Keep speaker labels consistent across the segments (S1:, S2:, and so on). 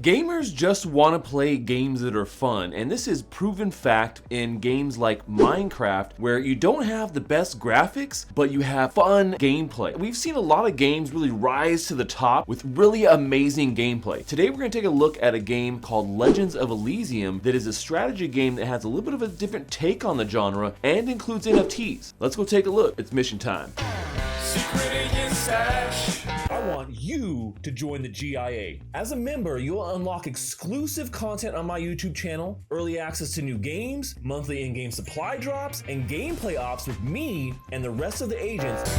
S1: Gamers just want to play games that are fun, and this is proven fact in games like Minecraft, where you don't have the best graphics, but you have fun gameplay. We've seen a lot of games really rise to the top with really amazing gameplay. Today we're going to take a look at a game called Legends of Elysium that is a strategy game that has a little bit of a different take on the genre and includes NFTs. Let's go take a look. It's mission time.
S2: I want you to join the GIA. As a member, you'll unlock exclusive content on my YouTube channel, early access to new games, monthly in-game supply drops, and gameplay ops with me and the rest of the agents.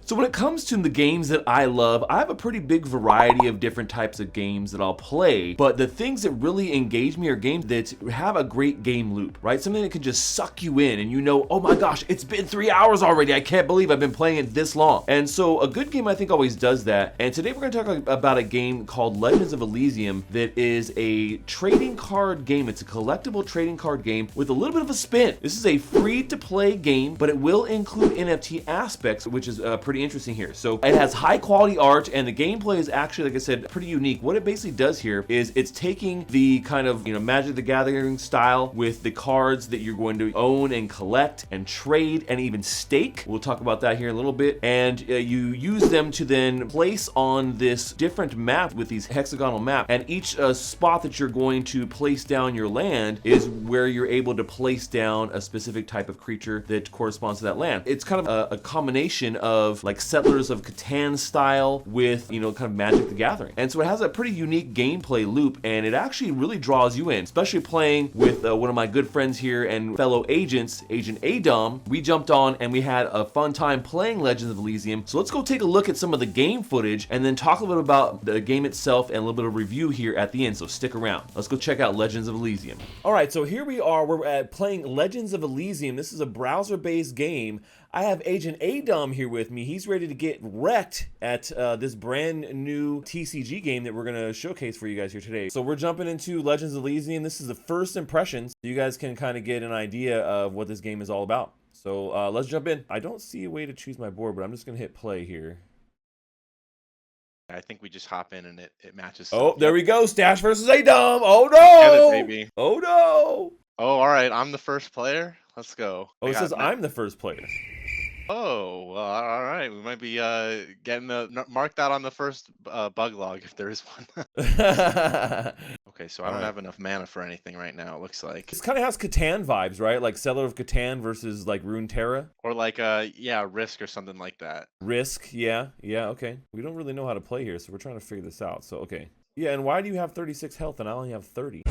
S1: So when it comes to the games that I love, I have a pretty big variety of different types of games that I'll play, but the things that really engage me are games that have a great game loop, right? Something that can just suck you in and you know, oh my gosh, it's been 3 hours already. I can't believe I've been playing it this long. And so a good game I think always does that. And today we're gonna talk about a game called Legends of Elysium that is a trading card game. It's a collectible trading card game with a little bit of a spin. This is a free to play game, but it will include NFT aspects, which is pretty interesting here. So it has high quality art and the gameplay is actually, like I said, pretty unique. What it basically does here is it's taking the kind of, Magic the Gathering style with the cards that you're going to own and collect and trade and even stake. We'll talk about that here in a little bit. And you use them to then place on this different map with these hexagonal map. And each spot that you're going to place down your land is where you're able to place down a specific type of creature that corresponds to that land. It's kind of a combination of like Settlers of Catan style with, kind of Magic the Gathering. And so it has a pretty unique gameplay loop and it actually really draws you in, especially playing with one of my good friends here and fellow agents, Agent Adam. We jumped on and we had a fun time playing Legends of Elysium. So let's go take a look at some of the game footage and then talk a little bit about the game itself and a little bit of review here at the end. So stick around. Let's go check out Legends of Elysium. All right, so here we are. We're playing Legends of Elysium. This is a browser-based game. I have Agent Adam here with me. He's ready to get wrecked at this brand new TCG game that we're going to showcase for you guys here today. So we're jumping into Legends of Elysium. This is the first impressions. You guys can kind of get an idea of what this game is all about. So let's jump in. I don't see a way to choose my board, but I'm just going to hit play here.
S3: I think we just hop in and it matches.
S1: Oh, there we go. Stash versus Adam. Oh,
S3: no.
S1: no.
S3: Baby.
S1: Oh, no.
S3: Oh, all right. I'm the first player. Let's go.
S1: Oh, it says I'm the first player.
S3: Oh, well, all right. We might be getting mark that on the first bug log if there is one. Okay, so I don't have enough mana for anything right now, it looks like.
S1: This kind of has Catan vibes, right? Like Settlers of Catan versus like Runeterra.
S3: Or like, Risk or something like that.
S1: Risk, yeah, okay. We don't really know how to play here, so we're trying to figure this out. So, okay. Yeah, and why do you have 36 health and I only have 30?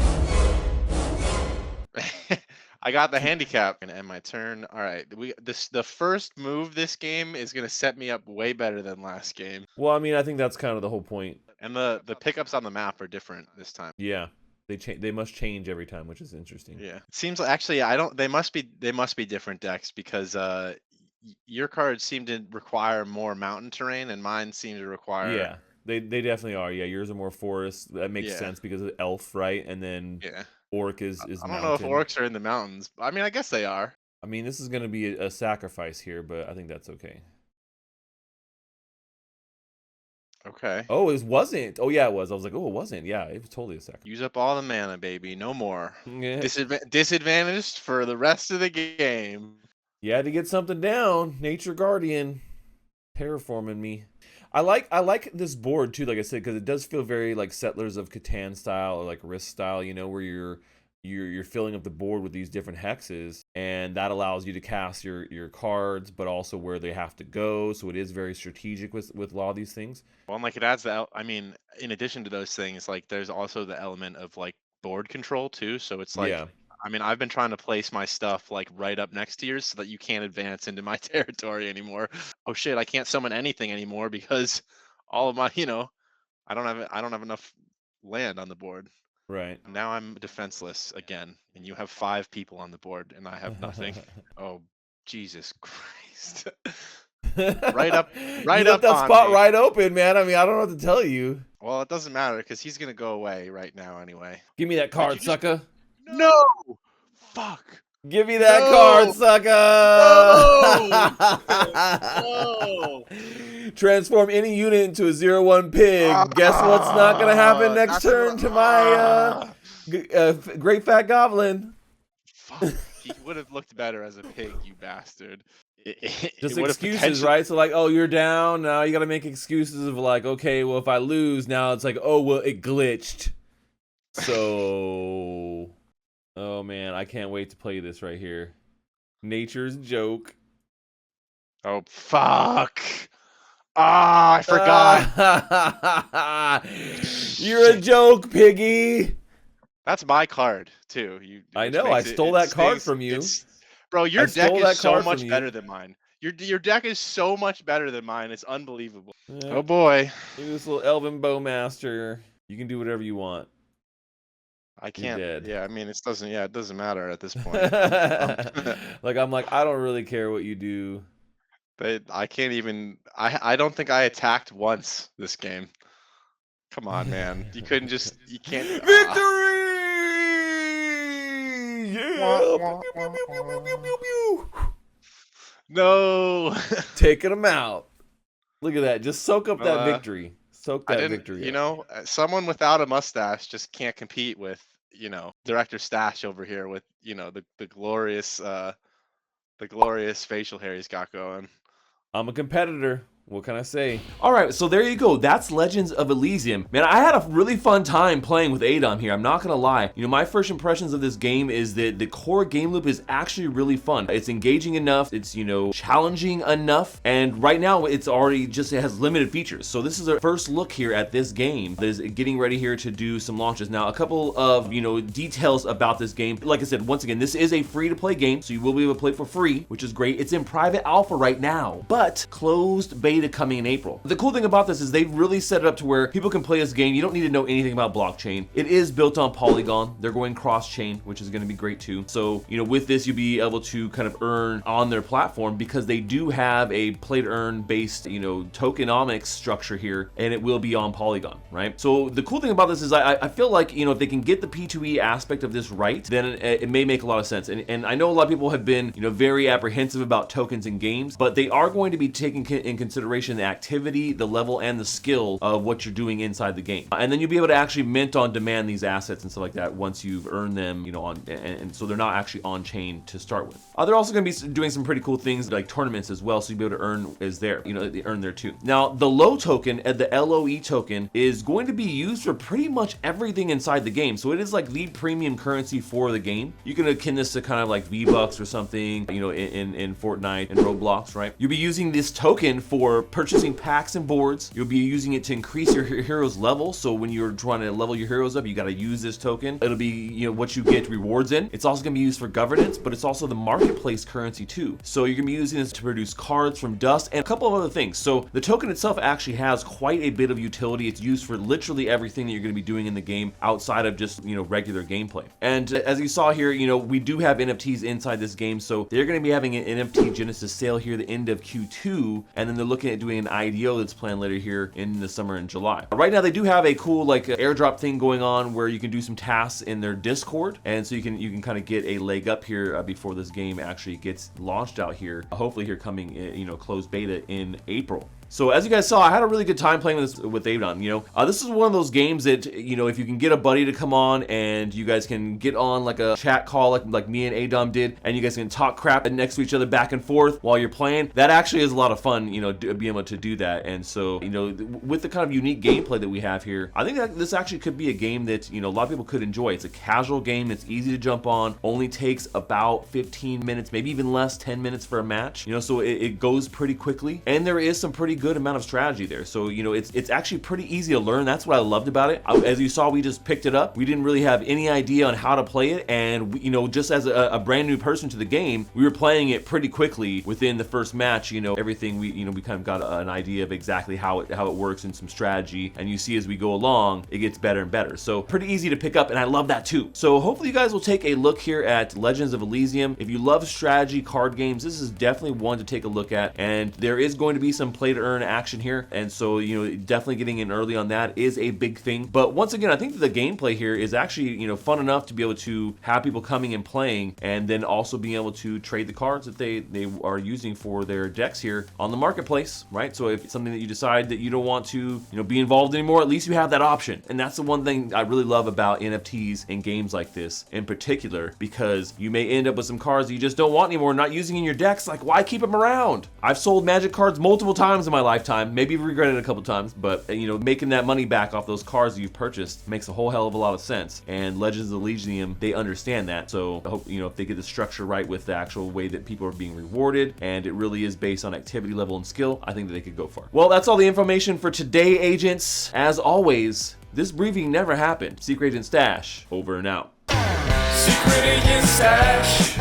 S3: I got the handicap. Gonna end my turn. All right, the first move this game is gonna set me up way better than last game.
S1: Well, I mean, I think that's kind of the whole point.
S3: And the pickups on the map are different this time.
S1: Yeah, they must change every time, which is interesting.
S3: Yeah, it seems like actually they must be different decks because your cards seem to require more mountain terrain and mine seem to require.
S1: Yeah, they definitely are. Yeah, yours are more forest. That makes sense because of elf, right? And then orc is
S3: I don't
S1: mountain.
S3: know if orcs are in the mountains. I mean, I guess they are.
S1: I mean, this is going to be a sacrifice here, but I think that's okay.
S3: Okay.
S1: Oh, it wasn't. Oh, yeah, it was. I was like, oh, it wasn't. Yeah, it was totally a sacrifice.
S3: Use up all the mana, baby. No more.
S1: Yeah.
S3: Disadvantaged for the rest of the game.
S1: You had to get something down. Nature Guardian terraforming me. I like this board too, like I said, because it does feel very like Settlers of Catan style or like Risk style, where you're filling up the board with these different hexes, and that allows you to cast your cards, but also where they have to go. So it is very strategic with a lot of these things.
S3: Well, and like it adds in addition to those things, like there's also the element of like board control too. So it's like, I've been trying to place my stuff like right up next to yours so that you can't advance into my territory anymore. Oh shit, I can't summon anything anymore because all of my, I don't have enough land on the board.
S1: Right.
S3: Now I'm defenseless again, and you have 5 people on the board, and I have nothing. Oh, Jesus Christ! right up
S1: you left that spot right open, man. I mean, I don't know what to tell you.
S3: Well, it doesn't matter because he's gonna go away right now anyway.
S1: Give me that card, sucker.
S3: No! Fuck!
S1: Give me that
S3: No!
S1: card, sucker!
S3: No!
S1: Transform any unit into a 0/1 pig. Guess what's not gonna happen next
S3: That's
S1: turn to my great fat goblin?
S3: Fuck. He would have looked better as a pig, you bastard.
S1: Just
S3: It would have
S1: excuses,
S3: potentially-
S1: right? So like, oh, you're down. Now you gotta make excuses of like, okay, well, if I lose, now it's like, oh, well, it glitched. So, oh man, I can't wait to play this right here. Nature's joke.
S3: Oh fuck! Ah, I forgot.
S1: You're a joke, piggy.
S3: That's my card too.
S1: I
S3: which
S1: know. I
S3: makes
S1: stole that card from you.
S3: Bro, your deck
S1: stole that
S3: is so
S1: card
S3: much
S1: from you.
S3: better than mine. Your deck is so much better than mine. It's unbelievable.
S1: Yeah.
S3: Oh boy,
S1: You're this little elven bowmaster. You can do whatever you want.
S3: I can't.
S1: dead.
S3: Yeah, I mean, it doesn't. Yeah, it doesn't matter at this point.
S1: I'm like, I don't really care what you do.
S3: I can't even. I don't think I attacked once this game. Come on, man. You couldn't just. You can't.
S1: Victory! Yeah! Pew, pew, pew, pew, pew, pew, pew, pew.
S3: No.
S1: Taking them out. Look at that. Just soak up that victory. Soak
S3: I
S1: that
S3: didn't.
S1: victory.
S3: You
S1: up.
S3: know, someone without a mustache just can't compete with Director Stash over here with the glorious facial hair he's got going.
S1: I'm a competitor. What can I say? All right, so there you go. That's Legends of Elysium. Man, I had a really fun time playing with Adam here. I'm not gonna lie. My first impressions of this game is that the core game loop is actually really fun. It's engaging enough. It's, challenging enough. And right now, it has limited features. So this is our first look here at this game that is getting ready here to do some launches. Now, a couple of, details about this game. Like I said, once again, this is a free-to-play game, so you will be able to play for free, which is great. It's in private alpha right now, but closed beta coming in April. The cool thing about this is they've really set it up to where people can play this game. You don't need to know anything about blockchain. It is built on Polygon. They're going cross-chain, which is going to be great too. So, with this, you'll be able to kind of earn on their platform because they do have a play-to-earn based, tokenomics structure here, and it will be on Polygon, right? So the cool thing about this is I feel like, if they can get the P2E aspect of this right, then it may make a lot of sense. And I know a lot of people have been, very apprehensive about tokens in games, but they are going to be taking in consideration the activity, the level, and the skill of what you're doing inside the game. And then you'll be able to actually mint on demand these assets and stuff like that once you've earned them, and so they're not actually on chain to start with. They're also going to be doing some pretty cool things like tournaments as well, so you'll be able to earn they earn there too. Now, the LOE token, the LOE token, is going to be used for pretty much everything inside the game. So it is like the premium currency for the game. You can akin this to kind of like V-Bucks or something, in Fortnite and Roblox, right? You'll be using this token for purchasing packs and boards. You'll be using it to increase your hero's level. So when you're trying to level your heroes up, you got to use this token. It'll be, what you get rewards in. It's also going to be used for governance, but it's also the marketplace currency too. So you're going to be using this to produce cards from dust and a couple of other things. So the token itself actually has quite a bit of utility. It's used for literally everything that you're going to be doing in the game outside of just, regular gameplay. And as you saw here, we do have NFTs inside this game. So they're going to be having an NFT Genesis sale here the end of Q2, and then they're looking at doing an IDO that's planned later here in the summer in July. Right now they do have a cool airdrop thing going on where you can do some tasks in their Discord, and so you can kind of get a leg up here before this game actually gets launched out here. Hopefully here coming closed beta in April. So as you guys saw, I had a really good time playing this with Avedon. This is one of those games that, if you can get a buddy to come on and you guys can get on like a chat call like me and Adom did, and you guys can talk crap next to each other back and forth while you're playing, that actually is a lot of fun, being able to do that. And so, with the kind of unique gameplay that we have here, I think that this actually could be a game that, a lot of people could enjoy. It's a casual game. It's easy to jump on. Only takes about 15 minutes, maybe even less, 10 minutes for a match. So it goes pretty quickly, and there is some pretty good amount of strategy there. So it's actually pretty easy to learn. That's what I loved about it. As you saw, we just picked it up. We didn't really have any idea on how to play it, and just as a brand new person to the game, we were playing it pretty quickly within the first match. Everything we kind of got an idea of exactly how it works and some strategy, and you see as we go along it gets better and better. So pretty easy to pick up, and I love that too. So hopefully you guys will take a look here at Legends of Elysium. If you love strategy card games, this is definitely one to take a look at, and there is going to be some play to earn return action here. And so, definitely getting in early on that is a big thing. But once again, I think that the gameplay here is actually, fun enough to be able to have people coming and playing, and then also being able to trade the cards that they are using for their decks here on the marketplace, right? So if it's something that you decide that you don't want to, be involved anymore, at least you have that option. And that's the one thing I really love about NFTs and games like this in particular, because you may end up with some cards that you just don't want anymore, not using in your decks. Like, why keep them around? I've sold Magic cards multiple times in my lifetime, maybe regretted it a couple times, but making that money back off those cards that you've purchased makes a whole hell of a lot of sense. And Legends of Elysium, they understand that. So I hope, if they get the structure right with the actual way that people are being rewarded, and it really is based on activity level and skill, I think that they could go far. Well, that's all the information for today, agents. As always, this briefing never happened. Secret Agent Stash, over and out.
S4: Secret Agent Stash.